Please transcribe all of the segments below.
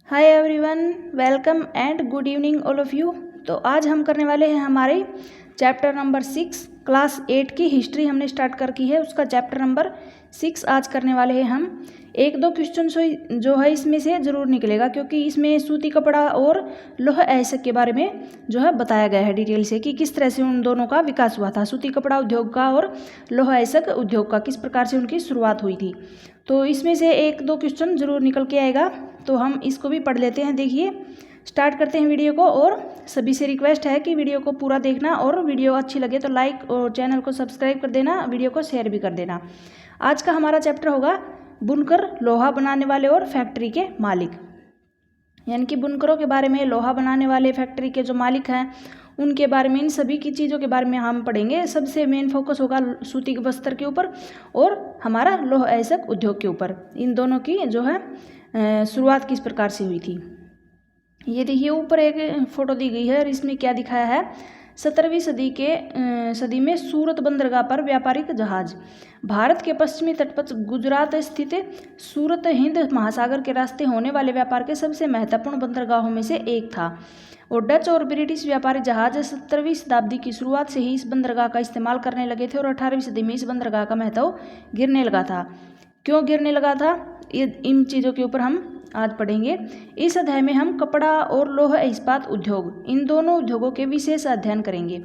Hi everyone, welcome and good evening all of you. तो आज हम करने वाले हैं हमारे चैप्टर नंबर 6 क्लास 8 की हिस्ट्री हमने स्टार्ट कर की है। उसका चैप्टर नंबर 6 आज करने वाले हैं हम। एक दो क्वेश्चन जो है इसमें से ज़रूर निकलेगा, क्योंकि इसमें सूती कपड़ा और लौह अयस्क के बारे में जो है बताया गया है डिटेल से कि किस तरह से उन दोनों का विकास हुआ था, सूती कपड़ा उद्योग का और लौह अयस्क उद्योग का किस प्रकार से उनकी शुरुआत हुई थी। तो इसमें से एक दो क्वेश्चन ज़रूर निकल के आएगा, तो हम इसको भी पढ़ लेते हैं। देखिए, स्टार्ट करते हैं वीडियो को। और सभी से रिक्वेस्ट है कि वीडियो को पूरा देखना, और वीडियो अच्छी लगे तो लाइक और चैनल को सब्सक्राइब कर देना, वीडियो को शेयर भी कर देना। आज का हमारा चैप्टर होगा बुनकर, लोहा बनाने वाले और फैक्ट्री के मालिक। यानी कि बुनकरों के बारे में, लोहा बनाने वाले फैक्ट्री के जो मालिक हैं उनके बारे में, इन सभी की चीज़ों के बारे में हम पढ़ेंगे। सबसे मेन फोकस होगा सूती वस्त्र के ऊपर और हमारा लौह अयस्क उद्योग के ऊपर। इन दोनों की जो है शुरुआत किस प्रकार से हुई थी। ये देखिए, ऊपर एक फ़ोटो दी गई है और इसमें क्या दिखाया है। 17वीं सदी में सूरत बंदरगाह पर व्यापारिक जहाज। भारत के पश्चिमी तट पर गुजरात स्थित सूरत हिंद महासागर के रास्ते होने वाले व्यापार के सबसे महत्वपूर्ण बंदरगाहों में से एक था, और डच और ब्रिटिश व्यापारी जहाज 17वीं शताब्दी की शुरुआत से ही इस बंदरगाह का इस्तेमाल करने लगे थे, और 18वीं सदी में इस बंदरगाह का महत्व गिरने लगा था। क्यों गिरने लगा था, इन चीज़ों के ऊपर हम आज पढ़ेंगे। इस अध्याय में हम कपड़ा और लौह इस्पात उद्योग, इन दोनों उद्योगों के विशेष अध्ययन करेंगे।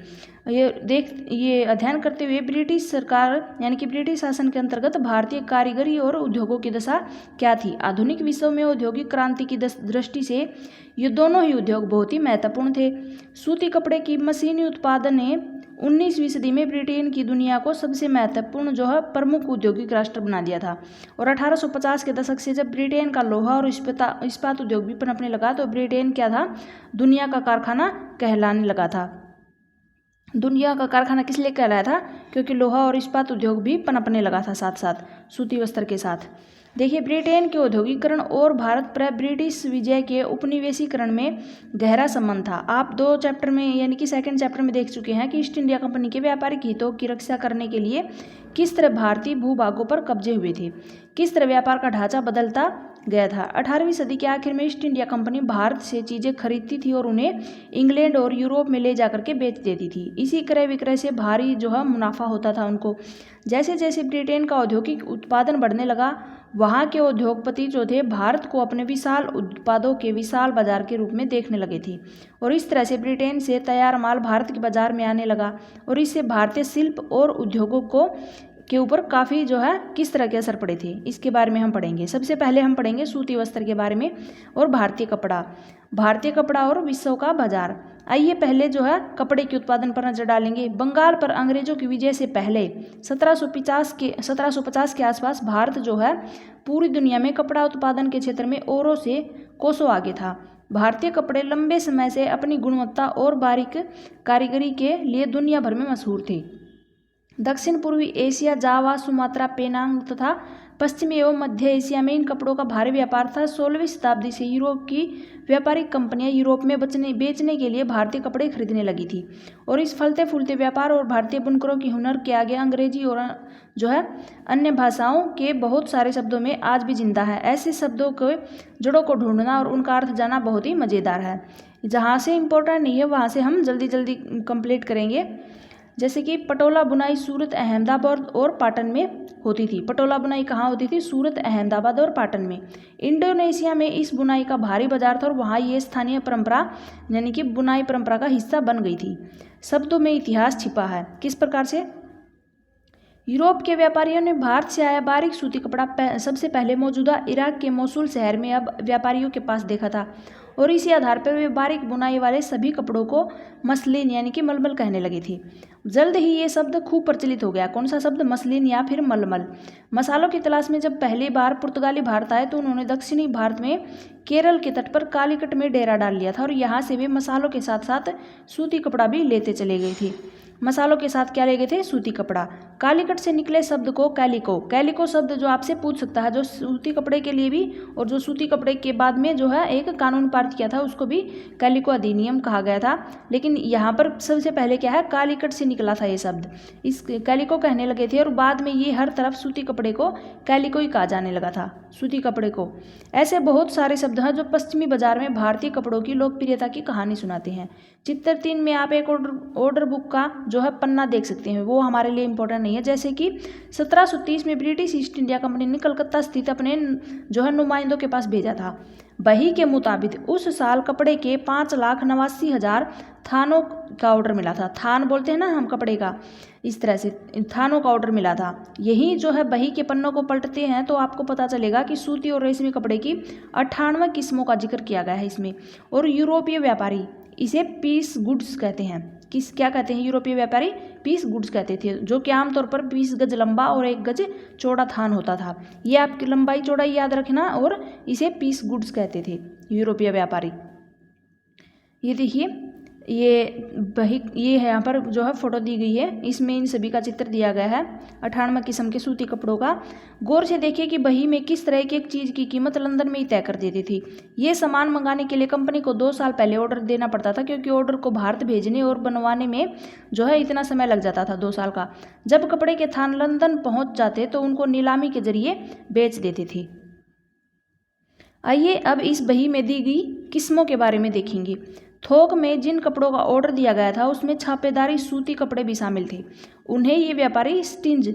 ये अध्ययन करते हुए ब्रिटिश सरकार यानी कि ब्रिटिश शासन के अंतर्गत भारतीय कारीगरी और उद्योगों की दशा क्या थी। आधुनिक विश्व में औद्योगिक क्रांति की दृष्टि से ये दोनों ही उद्योग बहुत ही महत्वपूर्ण थे। सूती कपड़े की मशीनी उत्पादन ने 19वीं सदी में ब्रिटेन की दुनिया को सबसे महत्वपूर्ण जो है प्रमुख औद्योगिक राष्ट्र बना दिया था, और 1850 के दशक से जब ब्रिटेन का लोहा और इस्पात उद्योग भी पनपने लगा, तो ब्रिटेन क्या था, दुनिया का कारखाना कहलाने लगा था। दुनिया का कारखाना किस लिए कहलाया था, क्योंकि लोहा और इस्पात उद्योग भी पनपने लगा था साथ साथ सूती वस्त्र के साथ। देखिए, ब्रिटेन के औद्योगिकरण और भारत पर ब्रिटिश विजय के उपनिवेशीकरण में गहरा संबंध था। आप 2 चैप्टर में यानी कि सेकंड चैप्टर में देख चुके हैं कि ईस्ट इंडिया कंपनी के व्यापारिक हितों की रक्षा करने के लिए किस तरह भारतीय भूभागों पर कब्जे हुए थे, किस तरह व्यापार का ढांचा बदलता गया था। 18वीं सदी के आखिर में ईस्ट इंडिया कंपनी भारत से चीज़ें खरीदती थी और उन्हें इंग्लैंड और यूरोप में ले जाकर के बेच देती थी। इसी क्रय विक्रय से भारी जो है मुनाफा होता था उनको। जैसे जैसे ब्रिटेन का औद्योगिक उत्पादन बढ़ने लगा, वहाँ के उद्योगपति जो थे भारत को अपने विशाल उत्पादों के विशाल बाजार के रूप में देखने लगे थे, और इस तरह से ब्रिटेन से तैयार माल भारत के बाजार में आने लगा, और इससे भारतीय शिल्प और उद्योगों के ऊपर काफ़ी जो है किस तरह के असर पड़े थे, इसके बारे में हम पढ़ेंगे। सबसे पहले हम पढ़ेंगे सूती वस्त्र के बारे में और भारतीय कपड़ा और विश्व का बाजार। आइए पहले जो है कपड़े के उत्पादन पर नजर डालेंगे। बंगाल पर अंग्रेजों की विजय से पहले 1750 के आसपास भारत जो है पूरी दुनिया में कपड़ा उत्पादन के क्षेत्र में औरों से कोसों आगे था। भारतीय कपड़े लंबे समय से अपनी गुणवत्ता और बारीक कारीगरी के लिए दुनिया भर में मशहूर थे। दक्षिण पूर्वी एशिया, जावा, सुमात्रा, पेनांग तथा पश्चिमी एवं मध्य एशिया में इन कपड़ों का भारी व्यापार था। 16वीं शताब्दी से यूरोप की व्यापारिक कंपनियां यूरोप में बेचने के लिए भारतीय कपड़े खरीदने लगी थी, और इस फलते फूलते व्यापार और भारतीय बुनकरों की हुनर के आगे अंग्रेजी और जो है अन्य भाषाओं के बहुत सारे शब्दों में आज भी जिंदा है। ऐसे शब्दों के जड़ों को ढूंढना और उनका अर्थ जाना बहुत ही मज़ेदार है। जहाँ से इम्पोर्टेंट नहीं है वहाँ से हम जल्दी जल्दी कंप्लीट करेंगे। जैसे कि पटोला बुनाई सूरत, अहमदाबाद और पाटन में होती थी। पटोला बुनाई कहाँ होती थी, सूरत, अहमदाबाद और पाटन में। इंडोनेशिया में इस बुनाई का भारी बाजार था, और वहाँ ये स्थानीय परंपरा यानी कि बुनाई परंपरा का हिस्सा बन गई थी। शब्दों में इतिहास छिपा है। किस प्रकार से यूरोप के व्यापारियों ने भारत से आया बारीक सूती कपड़ा सबसे पहले मौजूदा इराक के मोसुल शहर में अब व्यापारियों के पास देखा था, और इसी आधार पर वे बारीक बुनाई वाले सभी कपड़ों को मसलिन यानी कि मलमल कहने लगे थे। जल्द ही ये शब्द खूब प्रचलित हो गया। कौन सा शब्द, मसलिन या फिर मलमल। मसालों की तलाश में जब पहली बार पुर्तगाली भारत आए, तो उन्होंने दक्षिणी भारत में केरल के तट पर कालीकट में डेरा डाल लिया था, और यहाँ से वे मसालों के साथ साथ सूती कपड़ा भी लेते चले गए थे। मसालों के साथ क्या ले गए थे, सूती कपड़ा। कालीकट से निकले शब्द को कैलिको शब्द जो आपसे पूछ सकता है, जो सूती कपड़े के लिए भी और जो सूती कपड़े के बाद में जो है एक कानून पारित किया था, उसको भी कैलिको अधिनियम कहा गया था। लेकिन यहाँ पर सबसे पहले क्या है, कालीकट से निकला था ये शब्द, इस कैलिको कहने लगे थे, और बाद में ये हर तरफ सूती कपड़े को कैलिको ही कहा जाने लगा था। सूती कपड़े को। ऐसे बहुत सारे शब्द हैं जो पश्चिमी बाजार में भारतीय कपड़ों की लोकप्रियता की कहानी सुनाते हैं। चित्र 3 में आप एक ऑर्डर बुक का जो है पन्ना देख सकते हैं, वो हमारे लिए इम्पोर्टेंट नहीं है। जैसे कि 1730 में ब्रिटिश ईस्ट इंडिया कंपनी ने कलकत्ता स्थित अपने जो है नुमाइंदों के पास भेजा था। वही के मुताबिक उस साल कपड़े के 5,89,000 थानों का ऑर्डर मिला था। थान बोलते हैं ना हम कपड़े का, इस तरह से थानों का ऑर्डर मिला था। यही जो है बही के पन्नों को पलटते हैं तो आपको पता चलेगा कि सूती और रेशमी कपड़े की 98 किस्मों का जिक्र किया गया है इसमें। और यूरोपीय व्यापारी इसे पीस गुड्स कहते हैं। क्या कहते हैं यूरोपीय व्यापारी? पीस गुड्स कहते थे, जो कि आमतौर पर 20 गज लंबा और 1 गज चौड़ा थान होता था। ये आपकी लंबाई चौड़ाई याद रखना, और इसे पीस गुड्स कहते थे यूरोपीय व्यापारी। ये देखिए, ये है यहाँ पर जो है फोटो दी गई है, इसमें इन सभी का चित्र दिया गया है 98 किस्म के सूती कपड़ों का। गौर से देखिए कि बही में किस तरह की एक चीज़ की कीमत लंदन में ही तय कर देती थी। ये सामान मंगाने के लिए कंपनी को 2 साल पहले ऑर्डर देना पड़ता था, क्योंकि ऑर्डर को भारत भेजने और बनवाने में जो है इतना समय लग जाता था 2 साल का। जब कपड़े के थान लंदन पहुँच जाते तो उनको नीलामी के जरिए बेच देते थे। आइए अब इस बही में दी गई किस्मों के बारे में देखेंगे। थोक में जिन कपड़ों का ऑर्डर दिया गया था उसमें छापेदारी सूती कपड़े भी शामिल थे। उन्हें ये व्यापारी स्टिंज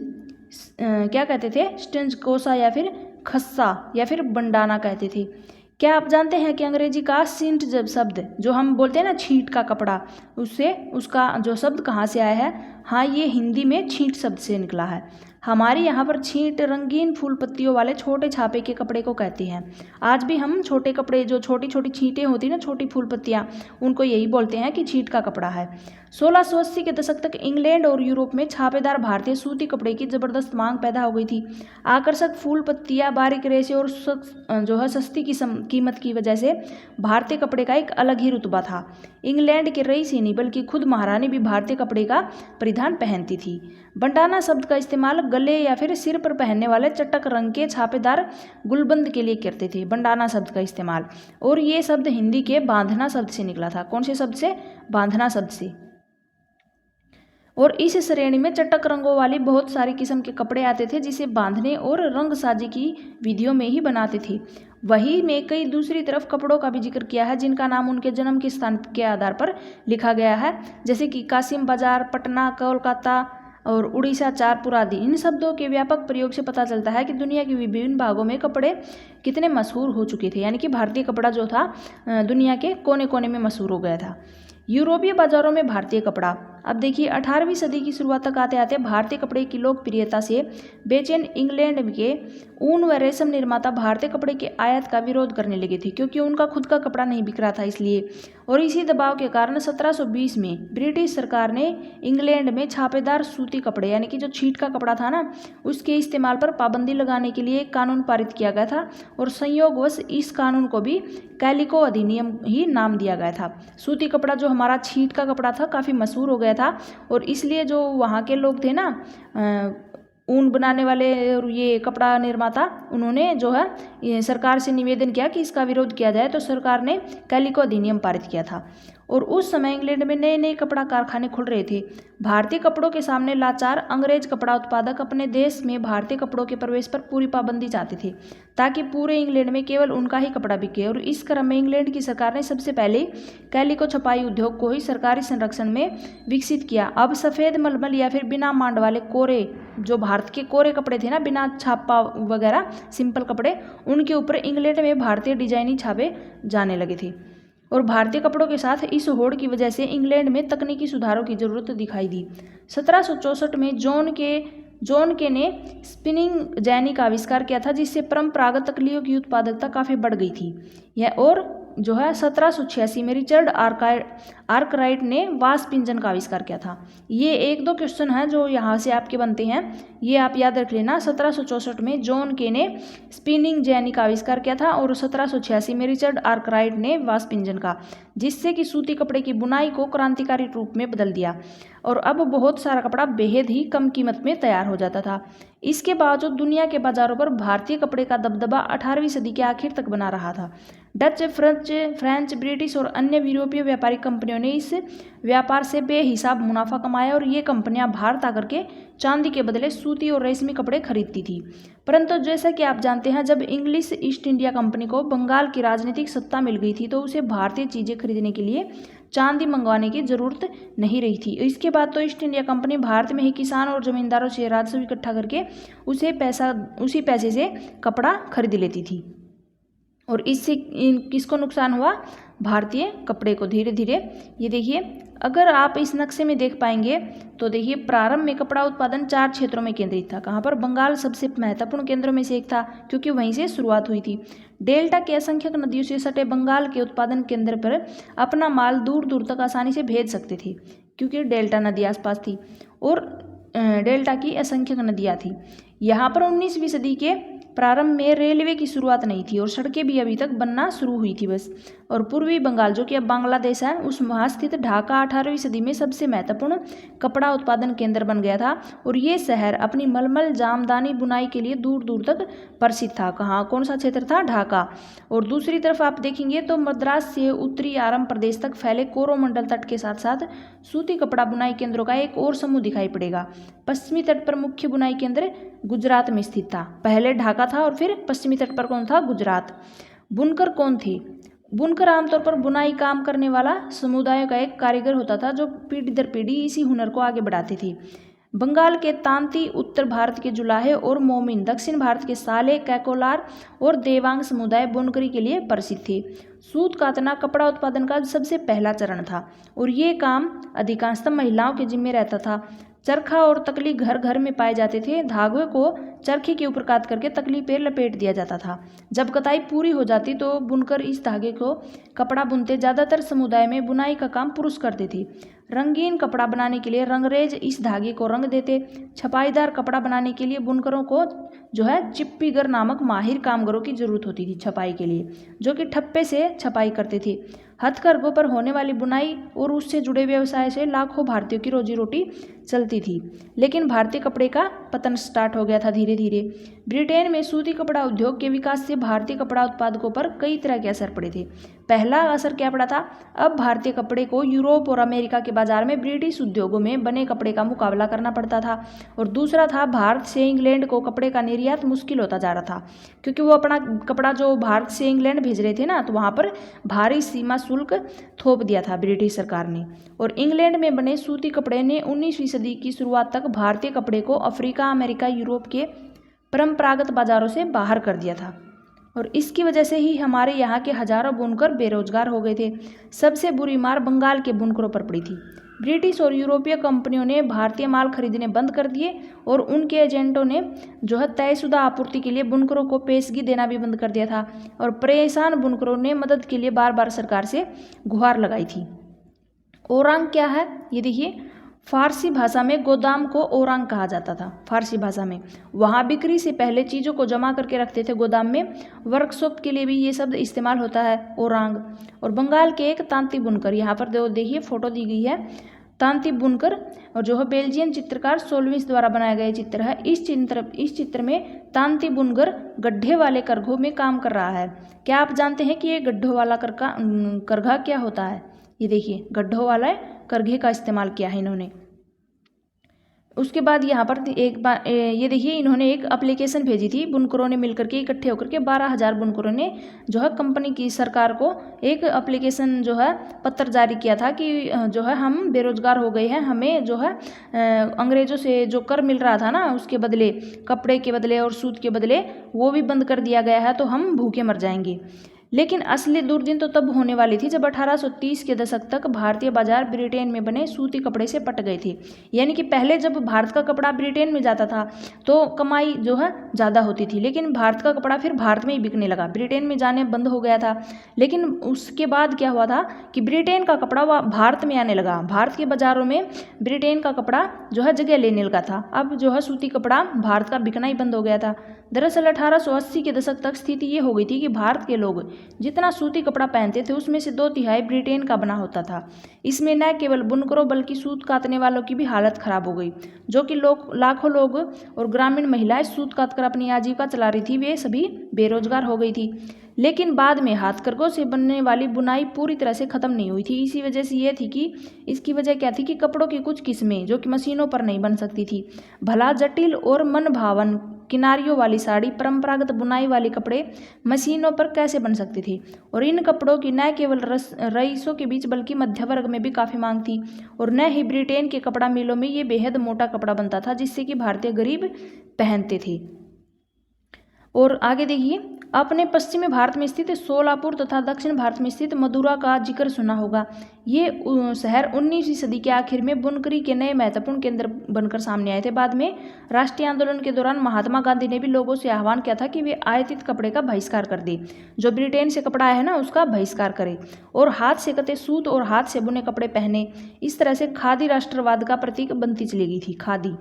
क्या कहते थे? स्टिंज कोसा या फिर खस्सा या फिर बंडाना कहते थे। क्या आप जानते हैं कि अंग्रेजी का सिंट जब शब्द जो हम बोलते हैं ना छींट का कपड़ा, उससे उसका जो शब्द कहाँ से आया है? हाँ, ये हिंदी में छींट शब्द से निकला है। हमारे यहाँ पर छींट रंगीन फूल पत्तियों वाले छोटे छापे के कपड़े को कहते हैं। आज भी हम छोटे कपड़े जो छोटी छोटी छींटें होती हैं ना, छोटी फूल पत्तियाँ, उनको यही बोलते हैं कि छींट का कपड़ा है। 1680 के दशक तक इंग्लैंड और यूरोप में छापेदार भारतीय सूती कपड़े की जबरदस्त मांग पैदा हो गई थी। आकर्षक फूल पत्तियाँ, बारीक रेशे और जो है सस्ती कीमत की वजह से भारतीय कपड़े का एक अलग ही रुतबा था। इंग्लैंड के रईस ही नहीं बल्कि खुद महारानी भी भारतीय कपड़े का परिधान पहनती थी। बंडाना शब्द का इस्तेमाल गले या फिर सिर पर पहनने वाले चटक रंग के छापेदार गुलबंद के लिए करते थे। बंडाना शब्द का इस्तेमाल, और ये शब्द हिंदी के बांधना शब्द से निकला था। कौन से शब्द से? बांधना शब्द से। और इस श्रेणी में चटक रंगों वाली बहुत सारी किस्म के कपड़े आते थे, जिसे बांधने और रंगसाजी की विधियों में ही बनाते थे। वही में कई दूसरी तरफ कपड़ों का भी जिक्र किया है जिनका नाम उनके जन्म के स्थान के आधार पर लिखा गया है, जैसे कि कासिम बाजार, पटना, कोलकाता और उड़ीसा, चारपुर आदि। इन शब्दों के व्यापक प्रयोग से पता चलता है कि दुनिया के विभिन्न भागों में कपड़े कितने मशहूर हो चुके थे, यानी कि भारतीय कपड़ा जो था दुनिया के कोने कोने में मशहूर हो गया था। यूरोपीय बाजारों में भारतीय कपड़ा। अब देखिए, 18वीं सदी की शुरुआत तक आते आते भारतीय कपड़े की लोकप्रियता से बेचैन इंग्लैंड के ऊन व रेशम निर्माता भारतीय कपड़े के आयात का विरोध करने लगे थे, क्योंकि उनका खुद का कपड़ा नहीं बिक रहा था इसलिए। और इसी दबाव के कारण 1720 में ब्रिटिश सरकार ने इंग्लैंड में छापेदार सूती कपड़े, यानी कि जो छींट का कपड़ा था ना, उसके इस्तेमाल पर पाबंदी लगाने के लिए एक कानून पारित किया गया था। और संयोगवश इस कानून को भी कैलिको अधिनियम ही नाम दिया गया था। सूती कपड़ा जो हमारा छींट का कपड़ा था काफ़ी मशहूर हो गया था, और इसलिए जो वहाँ के लोग थे ना, ऊन बनाने वाले और ये कपड़ा निर्माता, उन्होंने जो है ये सरकार से निवेदन किया कि इसका विरोध किया जाए, तो सरकार ने कैलिको अधिनियम पारित किया था। और उस समय इंग्लैंड में नए नए कपड़ा कारखाने खुल रहे थे। भारतीय कपड़ों के सामने लाचार अंग्रेज कपड़ा उत्पादक अपने देश में भारतीय कपड़ों के प्रवेश पर पूरी पाबंदी चाहते थे, ताकि पूरे इंग्लैंड में केवल उनका ही कपड़ा बिके। और इस क्रम में इंग्लैंड की सरकार ने सबसे पहले कैलिको छपाई उद्योग को ही सरकारी संरक्षण में विकसित किया। अब सफ़ेद मलमल या फिर बिना मांड वाले कोरे, जो भारत के कोरे कपड़े थे ना, बिना छापा वगैरह सिंपल कपड़े, उनके ऊपर इंग्लैंड में भारतीय डिजाइनी छापे जाने लगे थे। और भारतीय कपड़ों के साथ इस होड़ की वजह से इंग्लैंड में तकनीकी सुधारों की जरूरत दिखाई दी। 1764 में जॉन के ने स्पिनिंग जैनी का आविष्कार किया था, जिससे परंपरागत तकलियों की उत्पादकता काफ़ी बढ़ गई थी। यह और जो है 1786 में रिचर्ड आर्कराइट ने वास्प इंजन का आविष्कार किया था। ये 1-2 क्वेश्चन हैं जो यहाँ से आपके बनते हैं, ये आप याद रख लेना। 1764 में जॉन के ने स्पिनिंग जैनी का आविष्कार किया था, और 1786 में रिचर्ड आर्कराइट ने वास्प इंजन का, जिससे कि सूती कपड़े की बुनाई को क्रांतिकारी रूप में बदल दिया। और अब बहुत सारा कपड़ा बेहद ही कम कीमत में तैयार हो जाता था। इसके बावजूद दुनिया के बाजारों पर भारतीय कपड़े का दबदबा 18वीं सदी के आखिर तक बना रहा था। डच, फ्रेंच, ब्रिटिश और अन्य यूरोपीय व्यापारिक कंपनियों ने इस व्यापार से बेहिसाब मुनाफा कमाया और ये कंपनियां भारत आकर के चांदी के बदले सूती और रेशमी कपड़े खरीदती थी। परंतु जैसा कि आप जानते हैं, जब इंग्लिश ईस्ट इंडिया कंपनी को बंगाल की राजनीतिक सत्ता मिल गई थी तो उसे भारतीय चीज़ें खरीदने के लिए चांदी मंगवाने की जरूरत नहीं रही थी। इसके बाद तो ईस्ट इंडिया कंपनी भारत में ही किसान और जमींदारों से राजस्व इकट्ठा करके उसी पैसे से कपड़ा खरीद लेती थी और इससे किसको नुकसान हुआ? भारतीय कपड़े को धीरे धीरे। ये देखिए, अगर आप इस नक्शे में देख पाएंगे तो देखिए, प्रारंभ में कपड़ा उत्पादन 4 क्षेत्रों में केंद्रित था। कहाँ पर? बंगाल सबसे महत्वपूर्ण केंद्रों में से एक था क्योंकि वहीं से शुरुआत हुई थी। डेल्टा के असंख्यक नदियों से सटे बंगाल के उत्पादन केंद्र पर अपना माल दूर दूर तक आसानी से भेज सकते थे क्योंकि डेल्टा नदी आसपास थी और डेल्टा की असंख्यक नदियाँ थी। यहाँ पर 19वीं सदी के प्रारंभ में रेलवे की शुरुआत नहीं थी और सड़कें भी अभी तक बनना शुरू हुई थी बस। और पूर्वी बंगाल, जो कि अब बांग्लादेश है, उस वहाँ स्थित ढाका 18वीं सदी में सबसे महत्वपूर्ण कपड़ा उत्पादन केंद्र बन गया था और ये शहर अपनी मलमल जामदानी बुनाई के लिए दूर दूर तक प्रसिद्ध था। कहाँ? कौन सा क्षेत्र था? ढाका। और दूसरी तरफ आप देखेंगे तो मद्रास से उत्तरी आरम प्रदेश तक फैले कोरोमंडल तट के साथ साथ सूती कपड़ा बुनाई केंद्रों का एक और समूह दिखाई पड़ेगा। पश्चिमी तट पर मुख्य बुनाई केंद्र गुजरात में स्थित था। पहले ढाका था और फिर पश्चिमी तट पर कौन था? गुजरात। बुनकर कौन थे? बुनकर आमतौर पर बुनाई काम करने वाला समुदायों का एक कारीगर होता था जो पीढ़ी दर पीढ़ी इसी हुनर को आगे बढ़ाते थे। बंगाल के तांती, उत्तर भारत के जुलाहे और मोमिन, दक्षिण भारत के साले, कैकोलार और देवांग समुदाय बुनकरी के लिए प्रसिद्ध थे। सूत कातना कपड़ा उत्पादन का सबसे पहला चरण था और ये काम अधिकांशतः महिलाओं के जिम्मे रहता था। चरखा और तकली घर घर में पाए जाते थे। धागे को चरखे के ऊपर काट करके तकली पर लपेट दिया जाता था। जब कताई पूरी हो जाती तो बुनकर इस धागे को कपड़ा बुनते। ज़्यादातर समुदाय में बुनाई का काम पुरुष करते थे। रंगीन कपड़ा बनाने के लिए रंगरेज इस धागे को रंग देते। छपाईदार कपड़ा बनाने के लिए बुनकरों को चिप्पीगर नामक माहिर कामगारों की जरूरत होती थी छपाई के लिए, जो कि ठप्पे से छपाई करते थे। हथकरघों पर होने वाली बुनाई और उससे जुड़े व्यवसाय से लाखों भारतीयों की रोजी रोटी चलती थी। लेकिन भारतीय कपड़े का पतन स्टार्ट हो गया था धीरे धीरे। ब्रिटेन में सूती कपड़ा उद्योग के विकास से भारतीय कपड़ा उत्पादकों पर कई तरह के असर पड़े थे। पहला असर क्या पड़ा था? अब भारतीय कपड़े को यूरोप और अमेरिका के बाजार में ब्रिटिश उद्योगों में बने कपड़े का मुकाबला करना पड़ता था। और दूसरा था, भारत से इंग्लैंड को कपड़े का निर्यात मुश्किल होता जा रहा था क्योंकि वो अपना कपड़ा जो भारत से इंग्लैंड भेज रहे थे ना, तो वहाँ पर भारी सीमा शुल्क थोप दिया था ब्रिटिश सरकार ने। और इंग्लैंड में बने सूती कपड़े ने 19वीं सदी की शुरुआत तक भारतीय कपड़े को अफ्रीका, अमेरिका, यूरोप के परंपरागत बाजारों से बाहर कर दिया था और इसकी वजह से ही हमारे यहाँ के हजारों बुनकर बेरोजगार हो गए थे। सबसे बुरी मार बंगाल के बुनकरों पर पड़ी थी। ब्रिटिश और यूरोपीय कंपनियों ने भारतीय माल खरीदने बंद कर दिए और उनके एजेंटों ने तयशुदा आपूर्ति के लिए बुनकरों को पेशगी देना भी बंद कर दिया था और परेशान बुनकरों ने मदद के लिए बार बार सरकार से गुहार लगाई थी। ओरांग क्या है? ये देखिए, फारसी भाषा में गोदाम को ओरांग कहा जाता था। फारसी भाषा में वहाँ बिक्री से पहले चीज़ों को जमा करके रखते थे गोदाम में। वर्कशॉप के लिए भी ये शब्द इस्तेमाल होता है, ओरांग। और बंगाल के एक तांती बुनकर, यहाँ पर देखिए फोटो दी गई है, तांती बुनकर, और बेल्जियन चित्रकार सोल्विस द्वारा बनाया गया चित्र है। इस चित्र में तांती बुनकर गड्ढे वाले करघों में काम कर रहा है। क्या आप जानते हैं कि ये गड्ढों वाला करघा क्या होता है? ये देखिए, गड्ढों वाला करघे का इस्तेमाल किया है इन्होंने। उसके बाद यहाँ पर एक बार ये देखिए, इन्होंने एक एप्लीकेशन भेजी थी। बुनकरों ने मिलकर के इकट्ठे होकर के 12,000 बुनकरों ने कंपनी की सरकार को एक एप्लीकेशन पत्र जारी किया था कि हम बेरोजगार हो गए हैं, हमें अंग्रेज़ों से जो कर मिल रहा था ना, उसके बदले, कपड़े के बदले और सूत के बदले, वो भी बंद कर दिया गया है, तो हम भूखे मर जाएंगे। लेकिन असली दुर्दिन तो तब होने वाली थी जब 1830 के दशक तक भारतीय बाजार ब्रिटेन में बने सूती कपड़े से पट गए थे। यानी कि पहले जब भारत का कपड़ा ब्रिटेन में जाता था तो कमाई ज़्यादा होती थी, लेकिन भारत का कपड़ा फिर भारत में ही बिकने लगा, ब्रिटेन में जाने बंद हो गया था। लेकिन उसके बाद क्या हुआ था कि ब्रिटेन का कपड़ा भारत में आने लगा। भारत के बाज़ारों में ब्रिटेन का कपड़ा जगह लेने लगा था। अब सूती कपड़ा भारत का बिकना ही बंद हो गया था। दरअसल 1880 के दशक तक स्थिति ये हो गई थी कि भारत के लोग जितना सूती कपड़ा पहनते थे उसमें से 2/3 ब्रिटेन का बना होता था। इसमें न केवल बुनकरों बल्कि सूत काटने वालों की भी हालत खराब हो गई। जो कि लाखों लोग और ग्रामीण महिलाएं सूत काटकर अपनी आजीविका चला रही थी, वे सभी बेरोजगार हो गई थी। लेकिन बाद में हाथकरघों से बनने वाली बुनाई पूरी तरह से ख़त्म नहीं हुई थी। इसी वजह से ये थी कि इसकी वजह क्या थी कि कपड़ों की कुछ किस्में जो कि मशीनों पर नहीं बन सकती थी। भला जटिल और मनभावन किनारियों वाली साड़ी, परंपरागत बुनाई वाले कपड़े मशीनों पर कैसे बन सकते थे। और इन कपड़ों की न केवल रईसों के बीच बल्कि मध्य वर्ग में भी काफ़ी मांग थी। और न ही ब्रिटेन के कपड़ा मिलों में ये बेहद मोटा कपड़ा बनता था जिससे कि भारतीय गरीब पहनते थे। और आगे देखिए, अपने पश्चिमी भारत में स्थित सोलापुर तथा दक्षिण भारत में स्थित मदुरा का जिक्र सुना होगा। ये शहर 19वीं सदी के आखिर में बुनकरी के नए महत्वपूर्ण केंद्र बनकर सामने आए थे। बाद में राष्ट्रीय आंदोलन के दौरान महात्मा गांधी ने भी लोगों से आह्वान किया था कि वे आयातित कपड़े का बहिष्कार कर दें, जो ब्रिटेन से कपड़ा है ना उसका बहिष्कार करें और हाथ से कते सूत और हाथ से बुने कपड़े पहने। इस तरह से खादी राष्ट्रवाद का प्रतीक बनती चली गई थी। खादी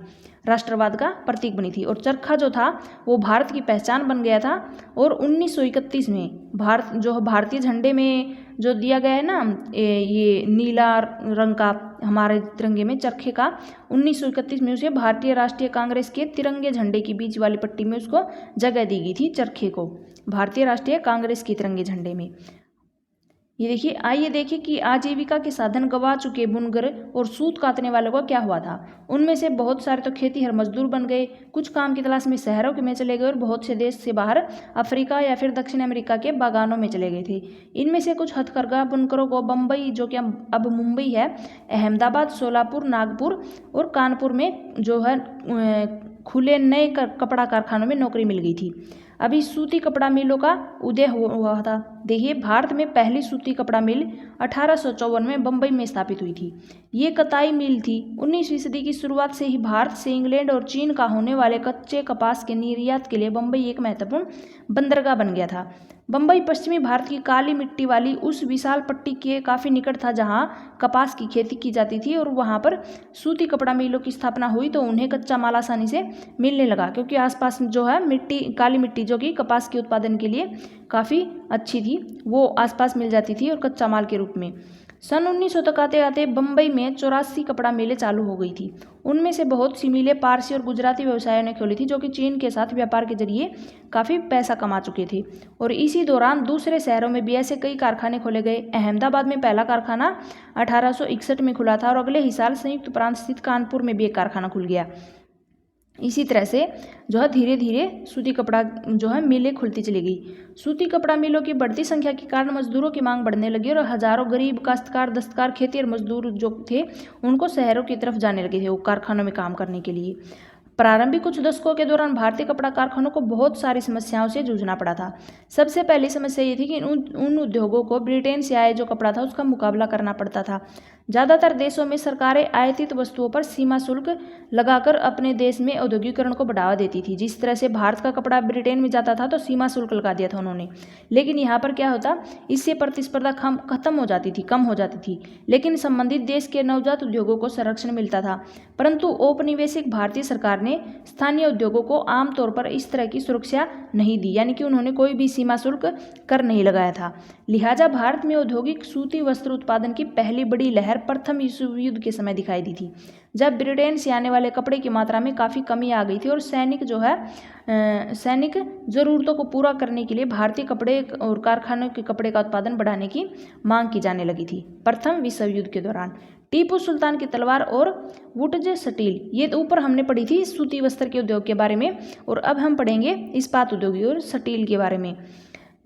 राष्ट्रवाद का प्रतीक बनी थी और चरखा जो था वो भारत की पहचान बन गया था। और 1931 में भारतीय झंडे में जो दिया गया है ना ये नीला रंग का हमारे तिरंगे में चरखे का, 1931 में उसे भारतीय राष्ट्रीय कांग्रेस के तिरंगे झंडे की बीच वाली पट्टी में उसको जगह दी गई थी। चरखे को भारतीय राष्ट्रीय कांग्रेस के तिरंगे झंडे में। ये देखिए, आइए देखिए कि आजीविका के साधन गंवा चुके बुनकर और सूत काटने वालों को क्या हुआ था। उनमें से बहुत सारे तो खेतीहर मजदूर बन गए, कुछ काम की तलाश में शहरों में चले गए और बहुत से देश से बाहर अफ्रीका या फिर दक्षिण अमेरिका के बागानों में चले गए थे। इनमें से कुछ हथकरघा बुनकरों को बम्बई, जो कि अब मुंबई है, अहमदाबाद, सोलापुर, नागपुर और कानपुर में जो है खुले नए कपड़ा कारखानों में नौकरी मिल गई थी। अभी सूती कपड़ा मिलों का उदय हुआ था। देखिए, भारत में पहली सूती कपड़ा मिल 1854 में बम्बई में स्थापित हुई थी। ये कताई मिल थी। 19वीं सदी की शुरुआत से ही भारत से इंग्लैंड और चीन का होने वाले कच्चे कपास के निर्यात के लिए बम्बई एक महत्वपूर्ण बंदरगाह बन गया था। बम्बई पश्चिमी भारत की काली मिट्टी वाली उस विशाल पट्टी के काफ़ी निकट था जहां कपास की खेती की जाती थी और वहां पर सूती कपड़ा मिलों की स्थापना हुई तो उन्हें कच्चा माल आसानी से मिलने लगा, क्योंकि आसपास जो है मिट्टी, काली मिट्टी जो कि कपास के उत्पादन के लिए काफ़ी अच्छी थी, वो आसपास मिल जाती थी और कच्चा माल के रूप में। सन 1900 तक आते आते बम्बई में 84 कपड़ा मिलें चालू हो गई थी। उनमें से बहुत सी मिलें पारसी और गुजराती व्यवसायियों ने खोली थी, जो कि चीन के साथ व्यापार के जरिए काफ़ी पैसा कमा चुके थे। और इसी दौरान दूसरे शहरों में भी ऐसे कई कारखाने खोले गए। अहमदाबाद में पहला कारखाना 1861 में खुला था और अगले ही साल संयुक्त प्रांत स्थित कानपुर में भी एक कारखाना खुल गया। इसी तरह से जो है धीरे धीरे सूती कपड़ा जो है मिलें खुलती चली गई। सूती कपड़ा मिलों की बढ़ती संख्या के कारण मजदूरों की मांग बढ़ने लगी और हजारों गरीब काश्तकार, दस्तकार, खेती और मजदूर जो थे उनको शहरों की तरफ जाने लगे थे वो कारखानों में काम करने के लिए। प्रारंभिक कुछ दशकों के दौरान भारतीय कपड़ा कारखानों को बहुत सारी समस्याओं से जूझना पड़ा था। सबसे पहली समस्या ये थी कि उन उद्योगों को ब्रिटेन से आए जो कपड़ा था उसका मुकाबला करना पड़ता था। ज़्यादातर देशों में सरकारें आयातित वस्तुओं पर सीमा शुल्क लगाकर अपने देश में औद्योगिकरण को बढ़ावा देती थी। जिस तरह से भारत का कपड़ा ब्रिटेन में जाता था तो सीमा शुल्क लगा दिया था उन्होंने, लेकिन यहाँ पर क्या होता, इससे प्रतिस्पर्धा कम हो जाती थी, लेकिन संबंधित देश के नवजात उद्योगों को संरक्षण मिलता था। परंतु औपनिवेशिक भारतीय सरकार ने स्थानीय उद्योगों को आमतौर पर इस तरह की सुरक्षा नहीं दी, यानी कि उन्होंने कोई भी सीमा शुल्क कर नहीं लगाया था। लिहाजा भारत में औद्योगिक सूती वस्त्र उत्पादन की पहली बड़ी लहर प्रथम विश्व युद्ध के समय दिखाई दी थी, जब ब्रिटेन से आने वाले कपड़े की मात्रा में काफ़ी कमी आ गई थी और सैनिक ज़रूरतों को पूरा करने के लिए भारतीय कपड़े और कारखानों के कपड़े का उत्पादन बढ़ाने की मांग की जाने लगी थी। प्रथम विश्व युद्ध के दौरान टीपू सुल्तान की तलवार और वुडज स्टील, ये तो ऊपर हमने पढ़ी थी सूती वस्त्र के उद्योग के बारे में, और अब हम पढ़ेंगे इस्पात उद्योग और स्टील के बारे में।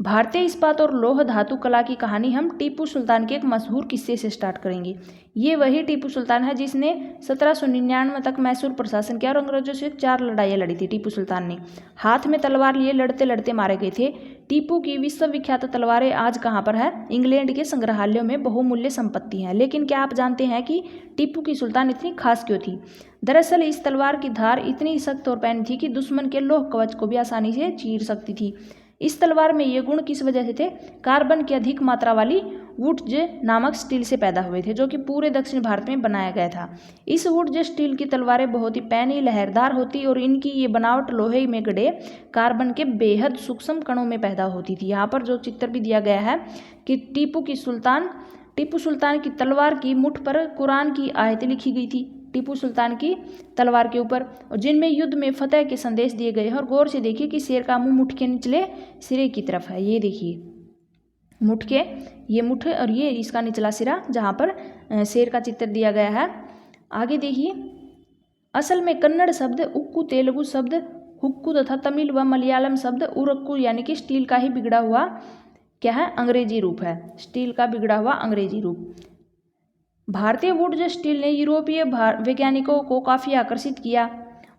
भारतीय इस्पात और लौह धातु कला की कहानी हम टीपू सुल्तान के एक मशहूर किस्से से स्टार्ट करेंगे। ये वही टीपू सुल्तान है जिसने 1799 तक मैसूर प्रशासन किया और अंग्रेजों से 4 लड़ाइयाँ लड़ी थी। टीपू सुल्तान ने हाथ में तलवार लिए लड़ते लड़ते मारे गए थे। टीपू की विश्वविख्यात तलवारें आज कहाँ पर है? इंग्लैंड के संग्रहालयों में बहुमूल्य संपत्ति है। लेकिन क्या आप जानते हैं कि टीपू की सुल्तान इतनी खास क्यों थी? दरअसल इस तलवार की धार इतनी सख्त और पैनी थी कि दुश्मन के लौह कवच को भी आसानी से चीर सकती थी। इस तलवार में ये गुण किस वजह से थे? कार्बन की अधिक मात्रा वाली वुडज नामक स्टील से पैदा हुए थे, जो कि पूरे दक्षिण भारत में बनाया गया था। इस वुडज स्टील की तलवारें बहुत ही पैनी, लहरदार होती और इनकी ये बनावट लोहे में गढ़े कार्बन के बेहद सूक्ष्म कणों में पैदा होती थी। यहाँ पर जो चित्र भी दिया गया है कि टीपू सुल्तान की तलवार की मुठ पर कुरान की आयतें लिखी गई थी। टीपू सुल्तान की तलवार के ऊपर, और जिनमें युद्ध में फतेह के संदेश दिए गए हैं। और गौर से देखिए कि शेर का मुंह मुठ के निचले सिरे की तरफ है। ये देखिए मुठ के, ये मुठ और ये इसका निचला सिरा जहाँ पर शेर का चित्र दिया गया है। आगे देखिए, असल में कन्नड़ शब्द उक्कू, तेलुगु शब्द हुक्कू तथा तमिल व मलयालम शब्द उरक्कू यानी कि स्टील का ही बिगड़ा हुआ क्या है, अंग्रेजी रूप है। स्टील का बिगड़ा हुआ अंग्रेजी रूप। भारतीय वुड स्टील ने यूरोपीय वैज्ञानिकों को काफ़ी आकर्षित किया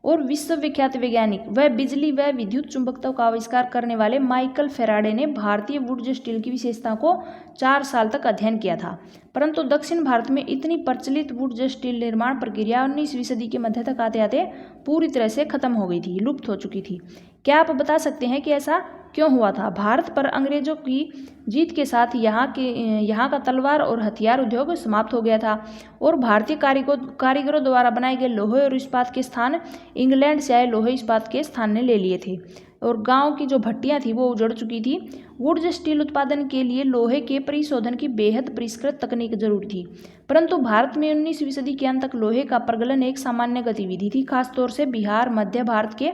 और विश्वविख्यात वैज्ञानिक व बिजली व विद्युत चुंबकत्व का आविष्कार करने वाले माइकल फेराडे ने भारतीय वुड स्टील की विशेषता को 4 साल तक अध्ययन किया था। परंतु दक्षिण भारत में इतनी प्रचलित वुड स्टील निर्माण प्रक्रिया 19वीं सदी के मध्य तक आते आते पूरी तरह से खत्म हो गई थी, लुप्त हो चुकी थी। क्या आप बता सकते हैं कि ऐसा क्यों हुआ था? भारत पर अंग्रेजों की जीत के साथ यहाँ का तलवार और हथियार उद्योग समाप्त हो गया था और भारतीय कारीगरों द्वारा बनाए गए लोहे और इस्पात के स्थान इंग्लैंड से आए लोहे इस्पात के स्थान ने ले लिए थे और गांव की जो भट्टियां थी वो उजड़ चुकी थी। वुड स्टील उत्पादन के लिए लोहे के परिशोधन की बेहद परिष्कृत तकनीक जरूरी थी, परंतु भारत में 19वीं सदी के अंत तक लोहे का प्रगलन एक सामान्य गतिविधि थी। खासतौर से बिहार, मध्य भारत के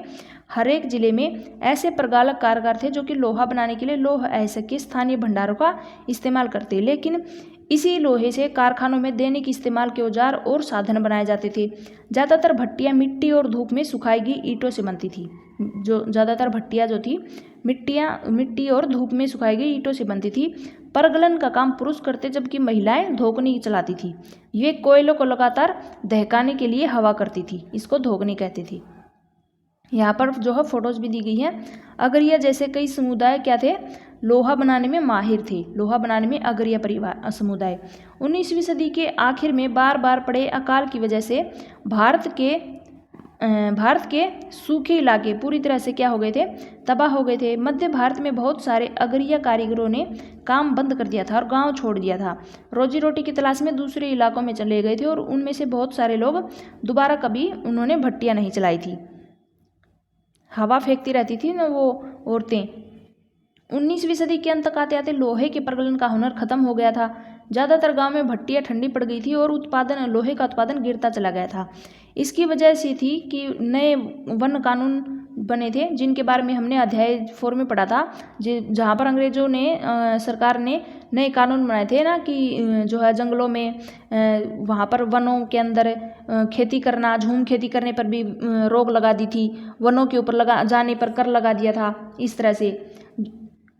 हर एक जिले में ऐसे प्रगालक कारीगर थे जो कि लोहा बनाने के लिए लौह अयस्क के स्थानीय भंडारों का इस्तेमाल करते, लेकिन इसी लोहे से कारखानों में दैनिक इस्तेमाल के औजार और साधन बनाए जाते थे। ज़्यादातर भट्टियाँ मिट्टी और धूप में सुखाई गई ईंटों से बनती थी। जो ज़्यादातर भट्टियाँ जो थी मिट्टी और धूप में सुखाई गई ईंटों से बनती थी। परगलन का काम पुरुष करते जबकि महिलाएं धोकनी चलाती थी। ये कोयलों को लगातार दहकाने के लिए हवा करती थी, इसको धोकनी कहती थी। यहाँ पर जो है फोटोज भी दी गई हैं। अगरिया जैसे कई समुदाय क्या थे, लोहा बनाने में माहिर थे। लोहा बनाने में अगरिया परिवार समुदाय 19वीं सदी के आखिर में बार बार पड़े अकाल की वजह से भारत के सूखे इलाके पूरी तरह से क्या हो गए थे, तबाह हो गए थे। मध्य भारत में बहुत सारे अगरिया कारीगरों ने काम बंद कर दिया था और गांव छोड़ दिया था। रोजी रोटी की तलाश में दूसरे इलाकों में चले गए थे और उनमें से बहुत सारे लोग दोबारा कभी उन्होंने भट्टियाँ नहीं चलाई थी। हवा फेंकती रहती थी ना वो औरतें। 19वीं सदी के अंत तक आते आते लोहे के प्रगलन का हुनर खत्म हो गया था। ज़्यादातर गांव में भट्टियाँ ठंडी पड़ गई थी और लोहे का उत्पादन गिरता चला गया था। इसकी वजह से थी कि नए वन कानून बने थे जिनके बारे में हमने अध्याय 4 में पढ़ा था, जहाँ पर अंग्रेजों ने सरकार ने नए कानून बनाए थे ना कि जो है जंगलों में वहाँ पर वनों के अंदर खेती करना, झूम खेती करने पर भी रोक लगा दी थी। वनों के ऊपर जाने पर कर लगा दिया था। इस तरह से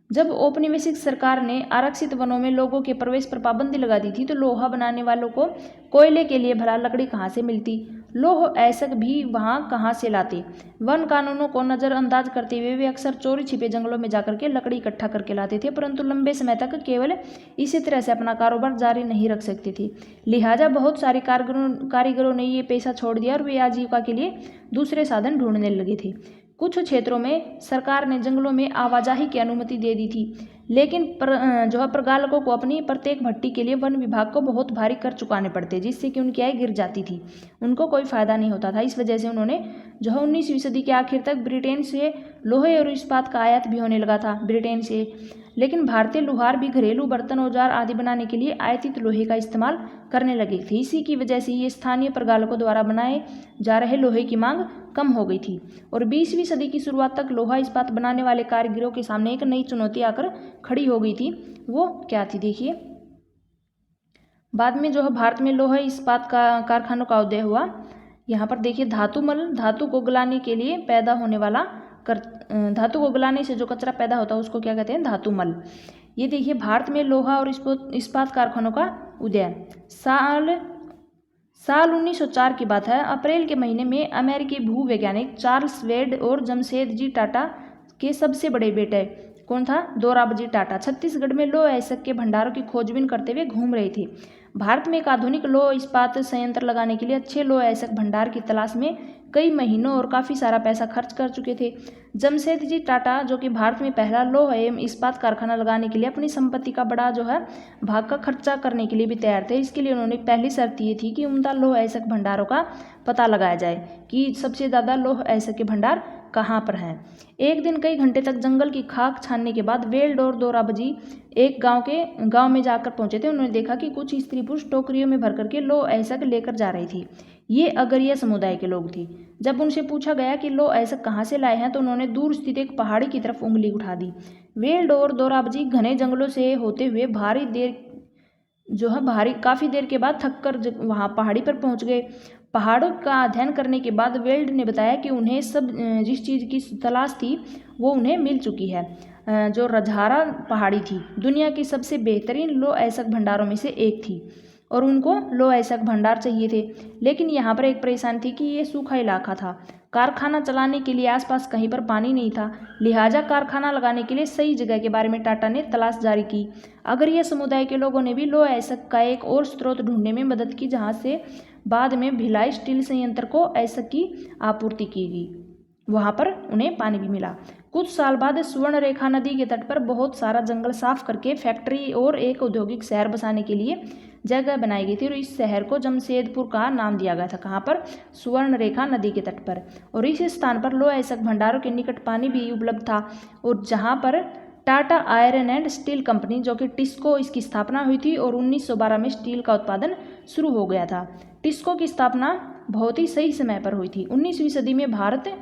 जब औपनिवेशिक सरकार ने आरक्षित वनों में लोगों के प्रवेश पर पाबंदी लगा दी थी तो लोहा बनाने वालों को कोयले के लिए भला लकड़ी कहाँ से मिलती, लौह अयस्क भी वहाँ कहाँ से लाते। वन कानूनों को नज़रअंदाज करते हुए वे अक्सर चोरी छिपे जंगलों में जाकर के लकड़ी इकट्ठा करके लाते थे, परंतु लंबे समय तक केवल इसी तरह से अपना कारोबार जारी नहीं रख सकते थे। लिहाजा बहुत सारे कारीगरों ने ये पेशा छोड़ दिया और वे आजीविका के लिए दूसरे साधन ढूंढने लगे थे। कुछ क्षेत्रों में सरकार ने जंगलों में आवाजाही की अनुमति दे दी थी, लेकिन जो है प्रगालकों को अपनी प्रत्येक भट्टी के लिए वन विभाग को बहुत भारी कर चुकाने पड़ते, जिससे कि उनकी आय गिर जाती थी, उनको कोई फायदा नहीं होता था। इस वजह से उन्होंने जो है 19वीं सदी के आखिर तक ब्रिटेन से लोहे और इस्पात का आयात भी होने लगा था ब्रिटेन से, लेकिन भारतीय लुहार भी घरेलू बर्तन, औजार आदि बनाने के लिए आयातित लोहे का इस्तेमाल करने लगे थे। इसी की वजह से ये स्थानीय प्रगालकों द्वारा बनाए जा रहे लोहे की मांग कम हो गई थी और 20वीं सदी की शुरुआत तक लोहा इस्पात बनाने वाले कारीगरों के सामने एक नई चुनौती आकर खड़ी हो गई थी। वो क्या थी देखिए, बाद में जो है भारत में लोहा इस्पात का कारखानों का उदय हुआ। यहाँ पर देखिए धातुमल, धातु को गलाने के लिए पैदा होने वाला धातु को गलाने से जो कचरा पैदा होता है उसको क्या कहते हैं, धातुमल। ये देखिए भारत में लोहा और इस्पात कारखानों का उदय साल 1904 की बात है। अप्रैल के महीने में अमेरिकी भूवैज्ञानिक चार्ल्स वेड और जमशेदजी टाटा के सबसे बड़े बेटे कौन था, दोराबजी टाटा, छत्तीसगढ़ में लौह अयस्क के भंडारों की खोजबीन करते हुए घूम रहे थे। भारत में एक आधुनिक लौह इस्पात संयंत्र लगाने के लिए अच्छे लौह अयस्क भंडार की तलाश में कई महीनों और काफ़ी सारा पैसा खर्च कर चुके थे। जमशेदजी टाटा जो कि भारत में पहला लौह एवं इस्पात कारखाना लगाने के लिए अपनी संपत्ति का बड़ा जो है भाग का खर्चा करने के लिए भी तैयार थे। इसके लिए उन्होंने पहली शर्त ये थी कि उम्दा लौह अयस्क भंडारों का पता लगाया जाए कि सबसे ज़्यादा लौह अयस्क के भंडार कहाँ पर हैं। एक दिन कई घंटे तक जंगल की खाक छानने के बाद वेल्ड और दोराबजी एक गांव में जाकर पहुंचे थे। उन्होंने देखा कि कुछ स्त्री पुरुष टोकरियों में भर करके लो ऐसक लेकर जा रही थी। ये अगरिया समुदाय के लोग थी। जब उनसे पूछा गया कि लो ऐसक कहाँ से लाए हैं तो उन्होंने दूर स्थित एक पहाड़ी की तरफ उंगली उठा दी। वेल्ड और दोराबजी घने जंगलों से होते हुए काफ़ी देर के बाद थक कर वहाँ पहाड़ी पर पहुँच गए। पहाड़ों का अध्ययन करने के बाद वेल्ड ने बताया कि उन्हें जिस चीज़ की तलाश थी वो उन्हें मिल चुकी है। जो रजहारा पहाड़ी थी दुनिया की सबसे बेहतरीन लो ऐसक भंडारों में से एक थी और उनको लो ऐसक भंडार चाहिए थे। लेकिन यहाँ पर एक परेशानी थी कि ये सूखा इलाका था। कारखाना चलाने के लिए आसपास कहीं पर पानी नहीं था। लिहाजा कारखाना लगाने के लिए सही जगह के बारे में टाटा ने तलाश जारी की। अगरिया समुदाय के लोगों ने भी लो ऐसक का एक और स्रोत ढूंढने में मदद की, जहाँ से बाद में भिलाई स्टील संयंत्र को ऐसक की आपूर्ति की गई। वहाँ पर उन्हें पानी भी मिला। कुछ साल बाद स्वर्ण रेखा नदी के तट पर बहुत सारा जंगल साफ करके फैक्ट्री और एक औद्योगिक शहर बसाने के लिए जगह बनाई गई थी और इस शहर को जमशेदपुर का नाम दिया गया था। कहाँ पर? स्वर्ण रेखा नदी के तट पर। और इस स्थान पर लो ऐसक भंडारों के निकट पानी भी उपलब्ध था और जहाँ पर Tata iron and steel company जो कि टिस्को इसकी स्थापना हुई थी और 1912 में स्टील का उत्पादन शुरू हो गया था। टिस्को की स्थापना बहुत ही सही समय पर हुई थी। 19वीं सदी में भारत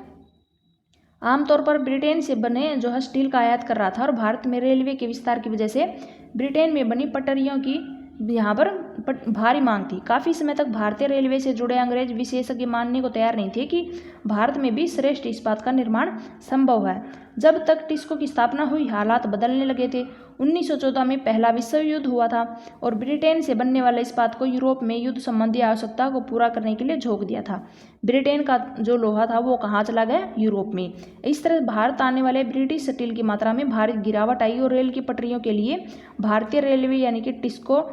आमतौर पर ब्रिटेन से बने स्टील का आयात कर रहा था और भारत में रेलवे के विस्तार की वजह से ब्रिटेन में बनी पटरियों की यहाँ पर भारी मांग थी। काफ़ी समय तक भारतीय रेलवे से जुड़े अंग्रेज विशेषज्ञ मानने को तैयार नहीं थे कि भारत में भी श्रेष्ठ इस्पात का निर्माण संभव है। जब तक टिस्को की स्थापना हुई हालात बदलने लगे थे। 1914 में पहला विश्व युद्ध हुआ था और ब्रिटेन से बनने वाले इस्पात को यूरोप में युद्ध संबंधी आवश्यकता को पूरा करने के लिए झोंक दिया था। ब्रिटेन का जो लोहा था वो कहाँ चला गया? यूरोप में। इस तरह भारत आने वाले ब्रिटिश स्टील की मात्रा में भारी गिरावट आई और रेल की पटरियों के लिए भारतीय रेलवे यानी कि टिस्को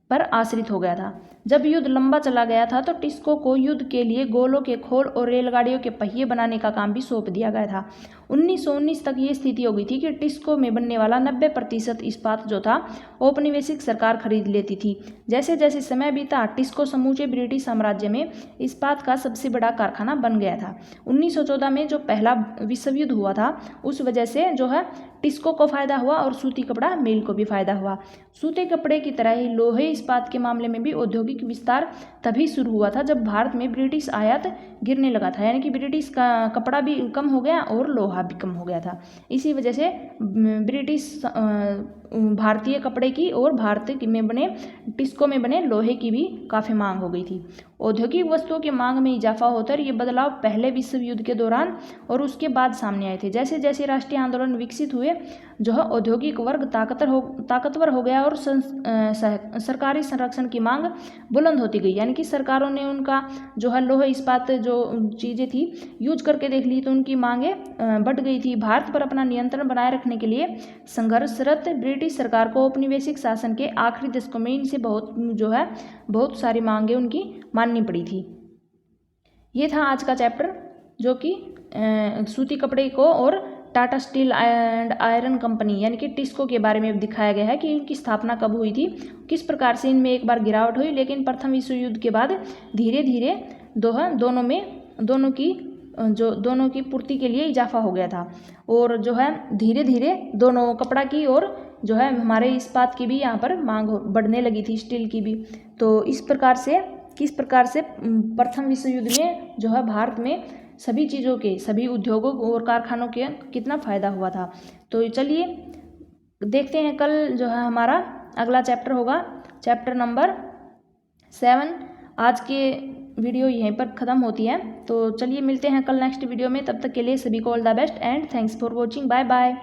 पर आश्रित हो गया था। जब युद्ध लंबा चला गया था तो टिस्को को युद्ध के लिए गोलों के खोल और रेलगाड़ियों के पहिए बनाने का काम भी सौंप दिया गया था। 1919 तक ये स्थिति हो गई थी कि टिस्को में बनने वाला 90% इस्पात जो था औपनिवेशिक सरकार खरीद लेती थी। जैसे जैसे समय बीता टिस्को समूचे ब्रिटिश साम्राज्य में इस्पात का सबसे बड़ा कारखाना बन गया था। 1914 में जो पहला विश्व युद्ध हुआ था उस वजह से टिस्को को फायदा हुआ और सूती कपड़ा मिल को भी फायदा हुआ। सूते कपड़े की तरह ही लोहे इस्पात के मामले में भी औद्योगिक विस्तार तभी शुरू हुआ था जब भारत में ब्रिटिश आयात गिरने लगा था, यानी कि ब्रिटिश का कपड़ा भी कम हो गया और लोहा भी कम हो गया था। इसी वजह से ब्रिटिश भारतीय कपड़े की और भारत में बने टिस्को में बने लोहे की भी काफ़ी मांग हो गई थी। औद्योगिक वस्तुओं की मांग में इजाफा होता है। ये बदलाव पहले विश्व युद्ध के दौरान और उसके बाद सामने आए थे। जैसे जैसे राष्ट्रीय आंदोलन विकसित हुए औद्योगिक वर्ग ताकतवर हो गया और सरकारी संरक्षण की मांग बुलंद होती गई, यानी कि सरकारों ने उनका लोहा इस्पात जो चीज़ें थी यूज करके देख ली तो उनकी मांगें बढ़ गई थी। भारत पर अपना नियंत्रण बनाए रखने के लिए संघर्षरत ब्रिटिश सरकार को औपनिवेशिक शासन के आखिरी दशकों में इनसे बहुत सारी मांगें उनकी माननी पड़ी थी। ये था आज का चैप्टर जो कि सूती कपड़े को और Tata steel and iron company यानी कि टिस्को के बारे में दिखाया गया है कि इनकी स्थापना कब हुई थी, किस प्रकार से इनमें एक बार गिरावट हुई, लेकिन प्रथम विश्व युद्ध के बाद धीरे धीरे दोनों की पूर्ति के लिए इजाफा हो गया था और धीरे धीरे दोनों कपड़ा की और हमारे इस्पात की भी यहाँ पर मांग बढ़ने लगी थी, स्टील की भी। तो किस प्रकार से प्रथम विश्व युद्ध में भारत में सभी चीज़ों के सभी उद्योगों और कारखानों के कितना फ़ायदा हुआ था। तो चलिए देखते हैं कल हमारा अगला चैप्टर होगा, चैप्टर नंबर 7। आज के वीडियो यहीं पर ख़त्म होती है। तो चलिए मिलते हैं कल नेक्स्ट वीडियो में। तब तक के लिए सभी को all the best and thanks for watching. Bye bye.